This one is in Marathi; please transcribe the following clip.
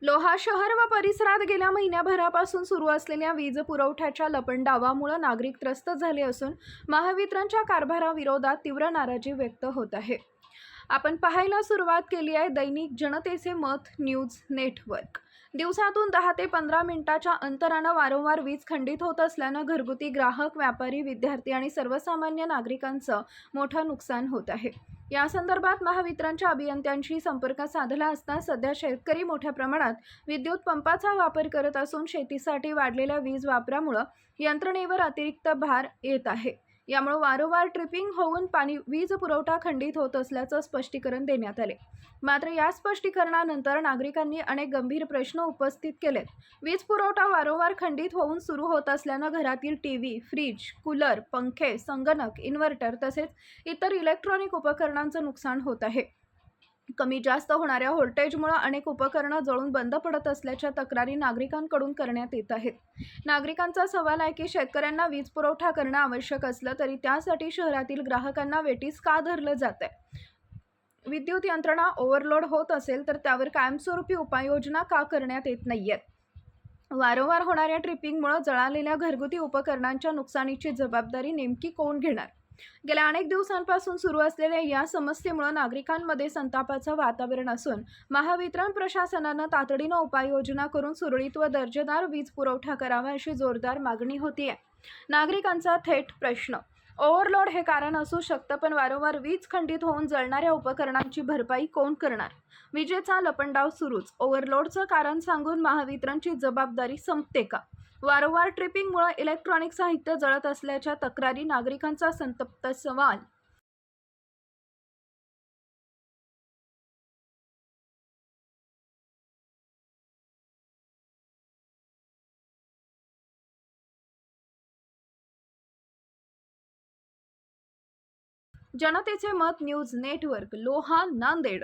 लोहा शहर व परिसरात गेल्या महिन्याभरापासून सुरू असलेल्या वीज पुरवठ्याच्या लपंडावामुळे नागरिक त्रस्त झाले असून महावितरणच्या कारभाराविरोधात तीव्र नाराजी व्यक्त होत आहे। आपण पाहायला सुरुवात केली आहे दैनिक जनतेचे मत न्यूज नेटवर्क। दिवसातून 10 ते 15 मिनिटाच्या अंतराने वारंवार वीज खंडित होत असल्याने घरगुती ग्राहक, व्यापारी, विद्यार्थी आणि सर्वसामान्य नागरिकांचं मोठं नुकसान होत आहे। या संदर्भात महावितरणच्या अभियंत्यांशी संपर्क साधला असता सध्या शेतकरी मोठ्या प्रमाणात विद्युत पंपाचा वापर करत असून शेतीसाठी वाढलेल्या वीज वापरामुळे यंत्रणेवर अतिरिक्त भार येत आहे। यामुळे वारंवार ट्रिपिंग होऊन वीज पुरवठा खंडित होत असल्याचं स्पष्टीकरण देण्यात आले। मात्र या स्पष्टीकरणानंतर नागरिकांनी अनेक गंभीर प्रश्न उपस्थित केलेत। वीज पुरवठा वारंवार खंडित होऊन सुरू होत असल्याने घरातील टीव्ही, फ्रीज, कूलर, पंखे, संगणक, इन्व्हर्टर तसेच इतर इलेक्ट्रॉनिक उपकरणांचं नुकसान होत आहे। कमी जास्त होणाऱ्या व्होल्टेजमुळे अनेक उपकरणं जळून बंद पडत असल्याच्या तक्रारी नागरिकांकडून करण्यात येत आहेत। नागरिकांचा सवाल आहे की शेतकऱ्यांना वीज पुरवठा करणं आवश्यक असलं तरी त्यासाठी शहरातील ग्राहकांना वेठीस का धरलं जातंय? विद्युत यंत्रणा ओव्हरलोड होत असेल तर त्यावर कायमस्वरूपी उपाययोजना का करण्यात येत नाहीयेत? वारंवार होणाऱ्या ट्रिपिंगमुळे जळालेल्या घरगुती उपकरणांच्या नुकसानीची जबाबदारी नेमकी कोण घेणार? गेल्या अनेक दिवसांपासून सुरू असलेल्या या समस्येमुळे नागरिकांमध्ये संतापाचं वातावरण असून महावितरण प्रशासनानं तातडीनं उपाययोजना करून सुरळीत व दर्जेदार वीज पुरवठा करावा अशी जोरदार मागणी होतीये। नागरिकांचा थेट प्रश्न, ओव्हरलोड हे कारण असू शकतं, पण वारंवार वीज खंडित होऊन जळणाऱ्या उपकरणांची भरपाई कोण करणार? विजेचा लपंडाव सुरूच, ओव्हरलोडचं कारण सांगून महावितरणची जबाबदारी संपते का? वारंवार ट्रिपिंगमुळे इलेक्ट्रॉनिक साहित्य जळत असल्याच्या तक्रारी नागरिकांचा संतप्त सवाल। जनतेचे मत न्यूज नेटवर्क, लोहा, नांदेड।